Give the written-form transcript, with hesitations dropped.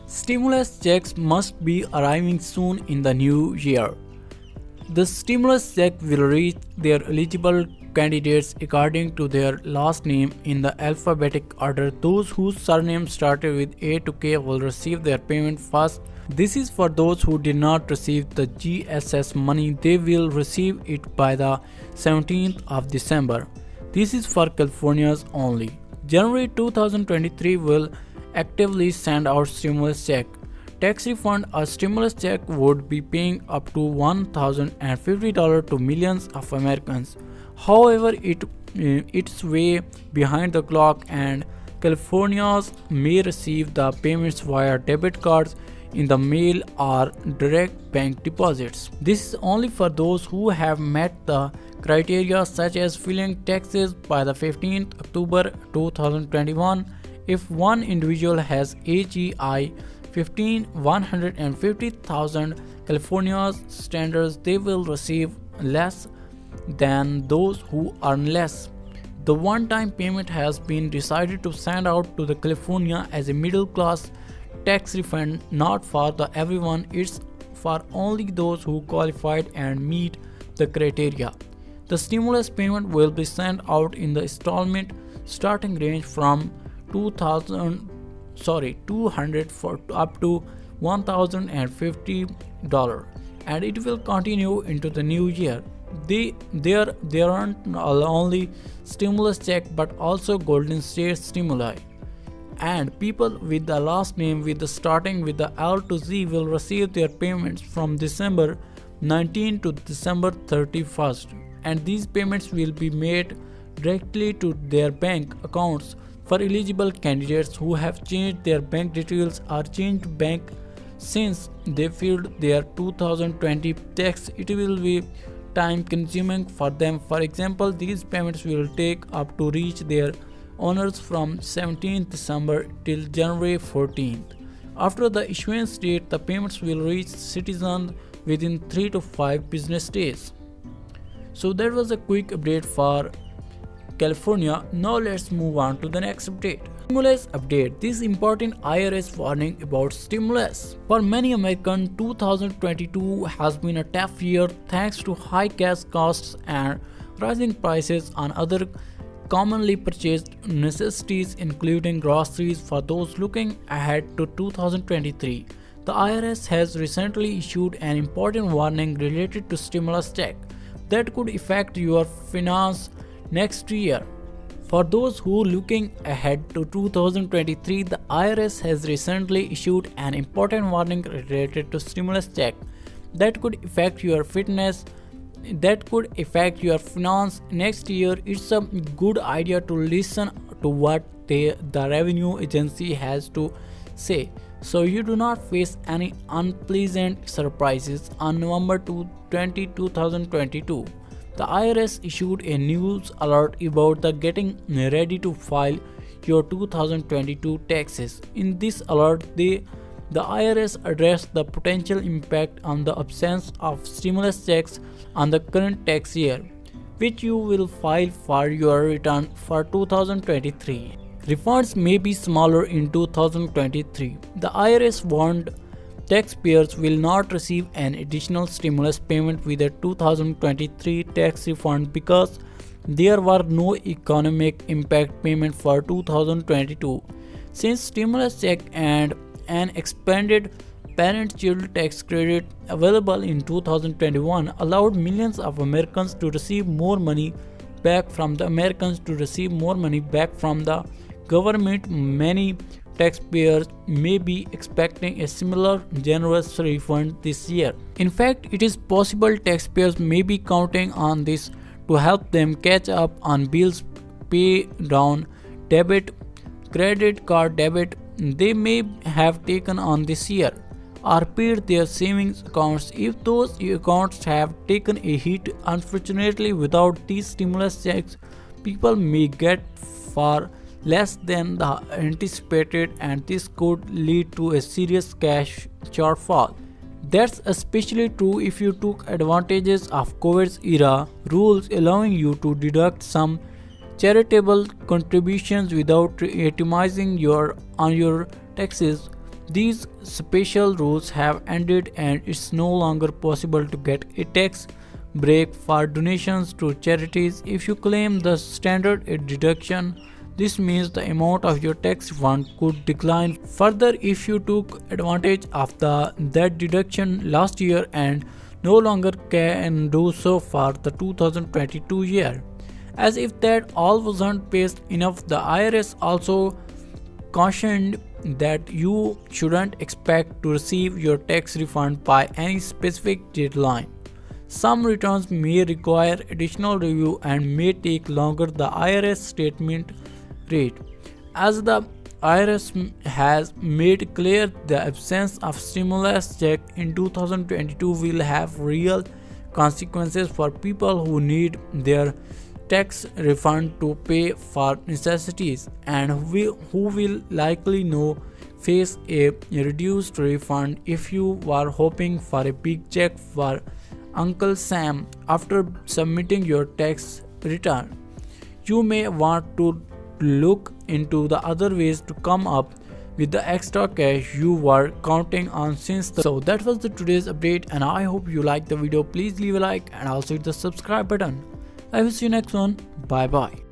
Stimulus checks must be arriving soon in the new year. The stimulus check will reach their eligible candidates according to their last name in the alphabetic order. Those whose surname started with A to K will receive their payment first. This is for those who did not receive the GSS money. They will receive it by the 17th of December. This is for Californians only. January 2023 will actively send out stimulus check. Tax refund. A stimulus check would be paying up to $1,050 to millions of Americans. However, it's way behind the clock and Californians may receive the payments via debit cards in the mail or direct bank deposits. This is only for those who have met the criteria such as filing taxes by the 15th October 2021. If one individual has AGI 150,000 California standards, they will receive less than those who earn less. The one-time payment has been decided to send out to the California as a middle-class tax refund, not for everyone. It's for only those who qualified and meet the criteria. The stimulus payment will be sent out in the installment starting range from $200 for up to $1,050, and it will continue into the new year. There aren't only stimulus check but also golden state stimuli, and people with the last name starting with the L to Z will receive their payments from December 19 to December 31st, and these payments will be made directly to their bank accounts. For eligible candidates who have changed their bank details or changed bank since they filed their 2020 tax, it will be time consuming for them. For example, these payments will take up to reach their owners from 17th December till January 14th. After the issuance date, the payments will reach citizens within 3 to 5 business days. So that was a quick update for California. Now let's move on to the next update. Stimulus update. This important IRS warning about stimulus. For many Americans, 2022 has been a tough year thanks to high gas costs and rising prices on other commonly purchased necessities including groceries. For those looking ahead to 2023, the IRS has recently issued an important warning related to stimulus check that could affect your finance next year. For those who looking ahead to 2023, the IRS has recently issued an important warning related to stimulus check that could affect your finance next year. It's a good idea to listen to what the revenue agency has to say, so you do not face any unpleasant surprises. On November 20, 2022, the IRS issued a news alert about the getting ready to file your 2022 taxes. In this alert, the IRS addressed the potential impact on the absence of stimulus checks on the current tax year, which you will file for your return for 2023. Refunds may be smaller in 2023. The IRS warned taxpayers will not receive an additional stimulus payment with a 2023 tax refund because there were no economic impact payment for 2022. Since stimulus check and an expanded parent-child tax credit available in 2021 allowed millions of Americans to receive more money back from the government, many taxpayers may be expecting a similar generous refund this year. In fact, it is possible taxpayers may be counting on this to help them catch up on bills, pay down credit card debt they may have taken on this year, or paid their savings accounts. If those accounts have taken a hit, unfortunately, without these stimulus checks, people may get far less than the anticipated, and this could lead to a serious cash shortfall. That's especially true if you took advantages of COVID's era rules allowing you to deduct some charitable contributions without itemizing on your taxes. These special rules have ended and it's no longer possible to get a tax break for donations to charities. If you claim the standard deduction, this means the amount of your tax refund could decline further if you took advantage of that deduction last year and no longer can do so for the 2022 year. As if that all wasn't paced enough, the IRS also cautioned that you shouldn't expect to receive your tax refund by any specific deadline. Some returns may require additional review and may take longer. The IRS statement read, as the IRS has made clear, the absence of stimulus check in 2022 will have real consequences for people who need their tax refund to pay for necessities and who will likely face a reduced refund. If you were hoping for a big check for Uncle Sam after submitting your tax return, you may want to look into the other ways to come up with the extra cash you were counting on So that was the today's update, and I hope you liked the video. Please leave a like and also hit the subscribe button. I will see you next one. Bye bye.